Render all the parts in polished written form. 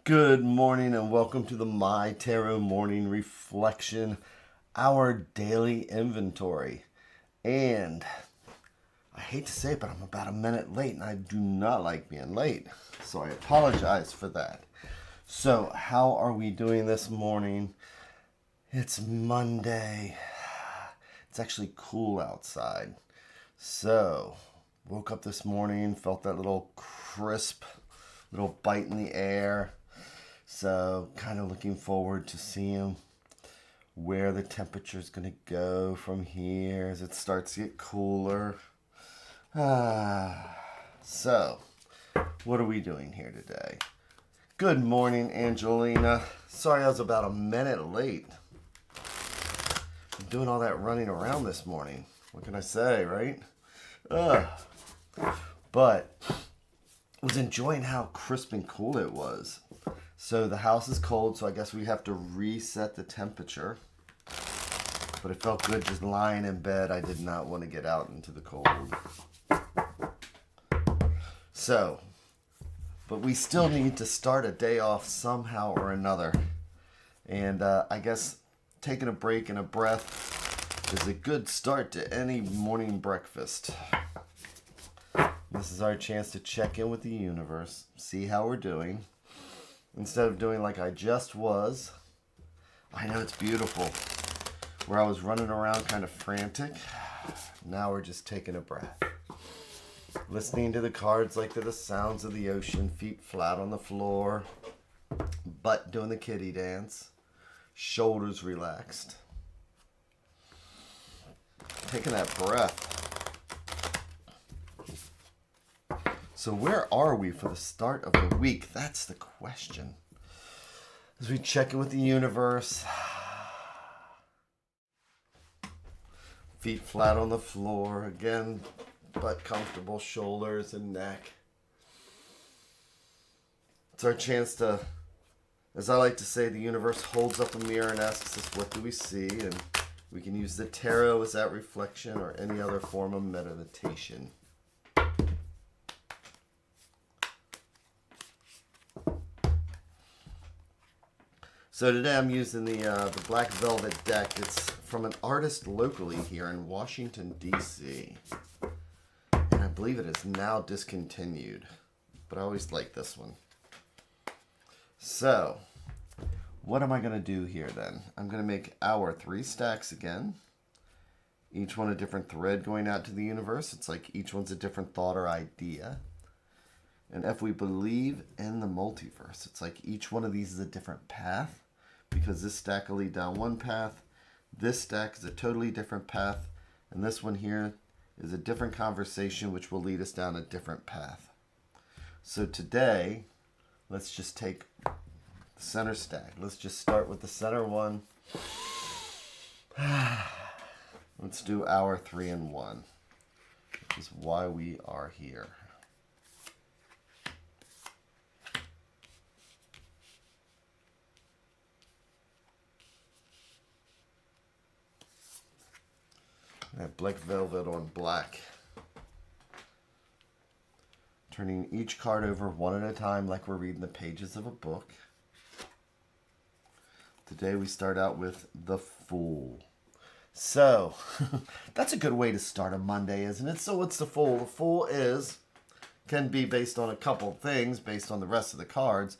Good morning and welcome to the MyTarot Morning Reflection, our daily inventory. And I hate to say it, but I'm about a minute late and I do not like being late. So I apologize for that. So how are we doing this morning? It's Monday. It's actually cool outside. So woke up this morning, felt that little crisp little bite in the air. So kind of looking forward to seeing where the temperature is going to go from here as it starts to get cooler. So what are we doing here today? Good morning, Angelina. Sorry I was about a minute late. I'm doing all that running around this morning. What can I say, right? But was enjoying how crisp and cool it was. So the house is cold, so I guess we have to reset the temperature. But it felt good just lying in bed. I did not want to get out into the cold. So, but we still need to start a day off somehow or another. And I guess taking a break and a breath is a good start to any morning breakfast. This is our chance to check in with the universe, see how we're doing. Instead of doing like I just was, I know it's beautiful, where I was running around kind of frantic. Now we're just taking a breath. Listening to the cards like they're the sounds of the ocean, feet flat on the floor, butt doing the kitty dance, shoulders relaxed. Taking that breath. So where are we for the start of the week? That's the question. As we check in with the universe. Feet flat on the floor. Again, butt comfortable, shoulders and neck. It's our chance to, as I like to say, the universe holds up a mirror and asks us, what do we see? And we can use the tarot as that reflection or any other form of meditation. So today I'm using the Black Velvet deck. It's from an artist locally here in Washington, D.C. And I believe it is now discontinued. But I always like this one. So, what am I going to do here then? I'm going to make our 3 stacks again. Each one a different thread going out to the universe. It's like each one's a different thought or idea. And if we believe in the multiverse, it's like each one of these is a different path. Because this stack will lead down one path, this stack is a totally different path, and this one here is a different conversation which will lead us down a different path. So today, let's just take the center stack. Let's just start with the center one. Let's do our 3 and 1, which is why we are here. I have black velvet on black. Turning each card over one at a time like we're reading the pages of a book. Today we start out with the Fool. So, that's a good way to start a Monday, isn't it? So what's the Fool? The Fool can be based on a couple things, based on the rest of the cards.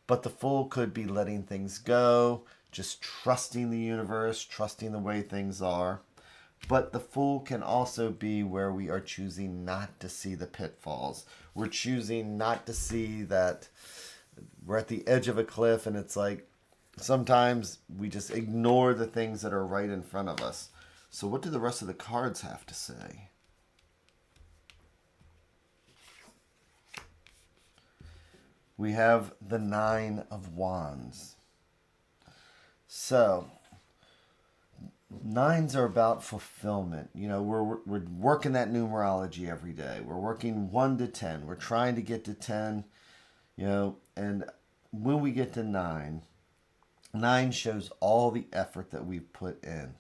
But the Fool could be letting things go, just trusting the universe, trusting the way things are. But the Fool can also be where we are choosing not to see the pitfalls. We're choosing not to see that we're at the edge of a cliff and it's like sometimes we just ignore the things that are right in front of us. So what do the rest of the cards have to say? We have the 9 of Wands. So 9s are about fulfillment. You know, we're working that numerology every day. We're working 1 to 10. We're trying to get to 10, you know, and when we get to 9 shows all the effort that we've put in.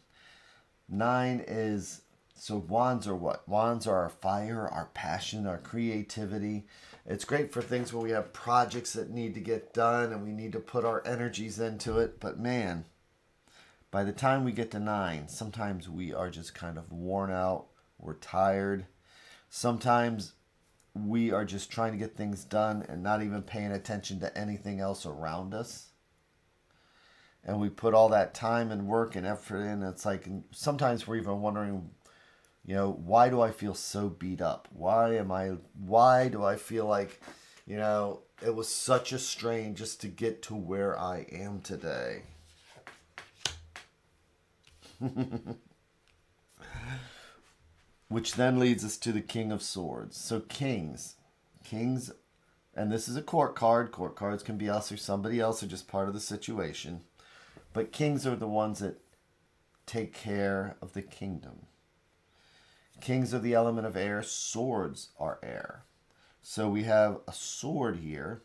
9 is So wands are what? Wands are our fire, our passion, our creativity. It's great for things where we have projects that need to get done and we need to put our energies into it. But man, by the time we get to 9, sometimes we are just kind of worn out. We're tired. Sometimes we are just trying to get things done and not even paying attention to anything else around us. And we put all that time and work and effort in. It's like sometimes we're even wondering, why do I feel so beat up? Why do I feel like, it was such a strain just to get to where I am today? Which then leads us to the King of Swords. So kings, and this is a court card. Court cards can be us or somebody else or just part of the situation. But kings are the ones that take care of the kingdom. Kings are the element of air. Swords are air. So we have a sword here.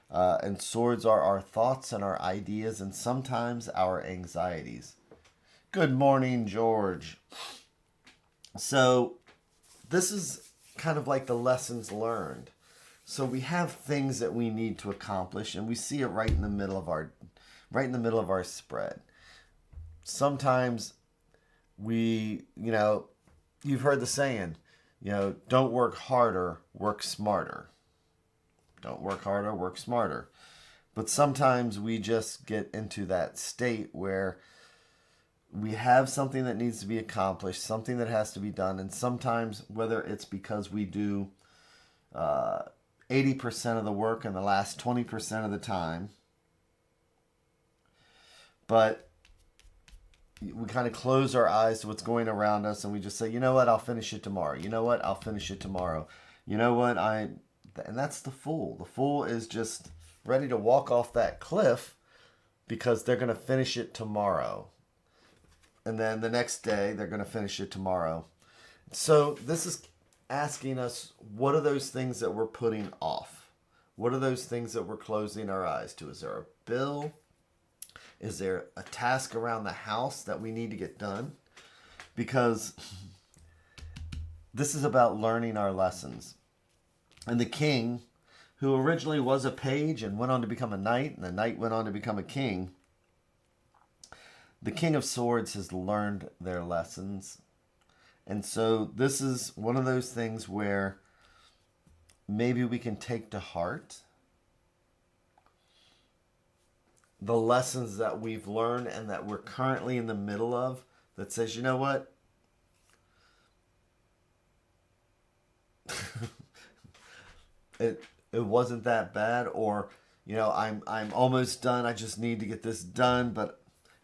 And swords are our thoughts and our ideas and sometimes our anxieties. Good morning, George. So this is kind of like the lessons learned. So we have things that we need to accomplish and we see it right in the middle of our spread. Sometimes you've heard the saying, don't work harder, work smarter. Don't work harder, work smarter. But sometimes we just get into that state where we have something that needs to be accomplished, something that has to be done. And sometimes, whether it's because we do 80% of the work in the last 20% of the time, but we kind of close our eyes to what's going around us and we just say, you know what, I'll finish it tomorrow. You know what, I'll finish it tomorrow. You know what, and that's the fool. The fool is just ready to walk off that cliff because they're going to finish it tomorrow. And then the next day, they're going to finish it tomorrow. So this is asking us, what are those things that we're putting off? What are those things that we're closing our eyes to? Is there a bill? Is there a task around the house that we need to get done? Because this is about learning our lessons. And the king, who originally was a page and went on to become a knight, and the knight went on to become a king, the King of Swords has learned their lessons. And so this is one of those things where maybe we can take to heart the lessons that we've learned and that we're currently in the middle of, that says, you know what? it wasn't that bad, or I'm almost done. I just need to get this done, but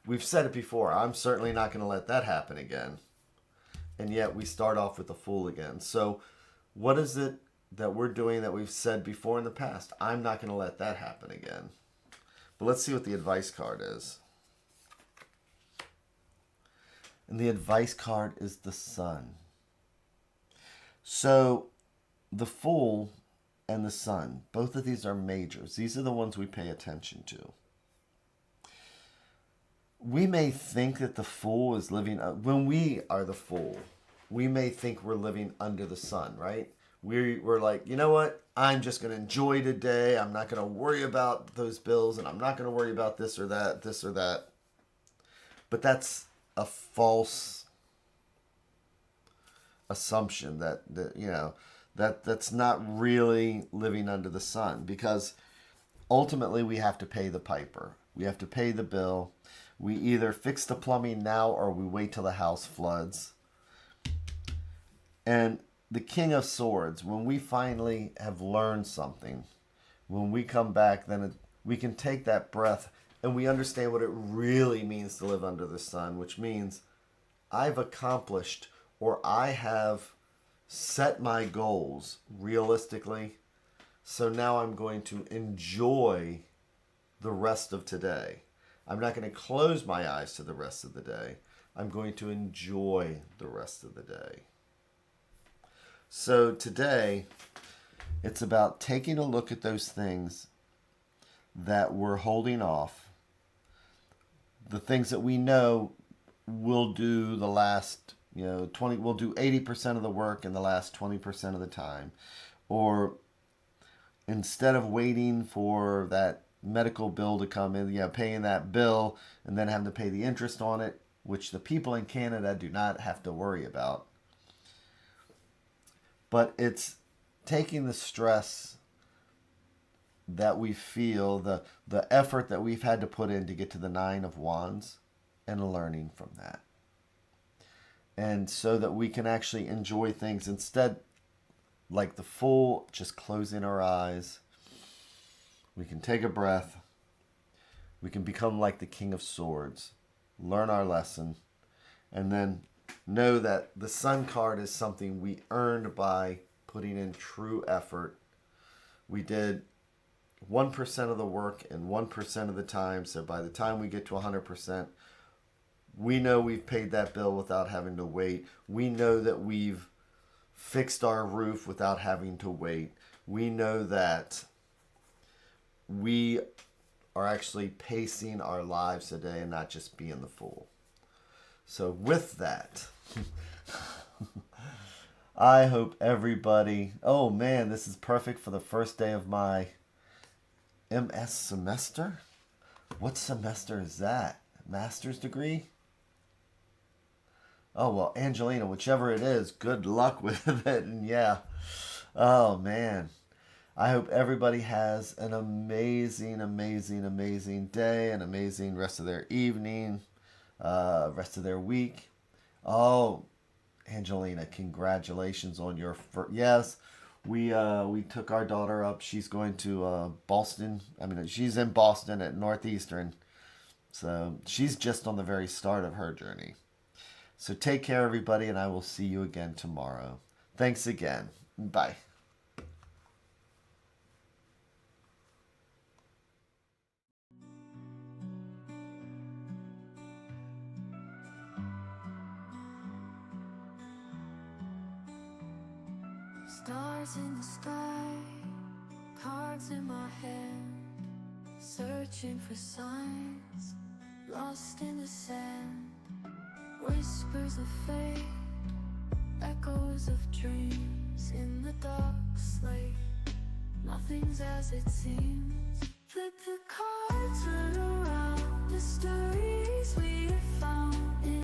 we've said it before. I'm certainly not going to let that happen again. And yet we start off with the fool again. So what is it that we're doing that we've said before in the past? I'm not going to let that happen again. But let's see what the advice card is. And the advice card is the Sun. So the Fool and the Sun, both of these are majors. These are the ones we pay attention to. We may think that the Fool is living, when we are the Fool, we may think we're living under the sun, right? We're like, you know what? I'm just going to enjoy today. I'm not going to worry about those bills, and I'm not going to worry about this or that. But that's a false assumption that's not really living under the sun, because ultimately we have to pay the piper. We have to pay the bill. We either fix the plumbing now or we wait till the house floods. And the King of Swords, when we finally have learned something, when we come back, then we can take that breath and we understand what it really means to live under the sun, which means I've accomplished, or I have set my goals realistically. So now I'm going to enjoy the rest of today. I'm not going to close my eyes to the rest of the day. I'm going to enjoy the rest of the day. So today, it's about taking a look at those things that we're holding off, the things that we know we'll do the last we'll do 80% of the work in the last 20% of the time. Or instead of waiting for that medical bill to come in, paying that bill and then having to pay the interest on it, which the people in Canada do not have to worry about. But it's taking the stress that we feel, the effort that we've had to put in to get to the Nine of Wands, and learning from that. And so that we can actually enjoy things instead, like the Fool, just closing our eyes. We can take a breath. We can become like the King of Swords, learn our lesson, and then know that the Sun card is something we earned by putting in true effort. We did 1% of the work in 1% of the time, so by the time we get to 100%, we know we've paid that bill without having to wait. We know that we've fixed our roof without having to wait. We know that we are actually pacing our lives today and not just being the fool. So with that, I hope everybody, oh man, this is perfect for the first day of my MS semester. What semester is that? Master's degree? Oh, well, Angelina, whichever it is, good luck with it. And yeah, oh man, I hope everybody has an amazing, amazing, amazing day, an amazing rest of their evening, rest of their week. Oh, Angelina, congratulations on your first. Yes, we took our daughter up. She's going to Boston. I mean, she's in Boston at Northeastern. So she's just on the very start of her journey. So take care, everybody, and I will see you again tomorrow. Thanks again. Bye. Stars in the sky, cards in my hand, searching for signs, lost in the sand. Whispers of fate, echoes of dreams in the dark slate. Nothing's as it seems. Flip the cards, turn around, mystery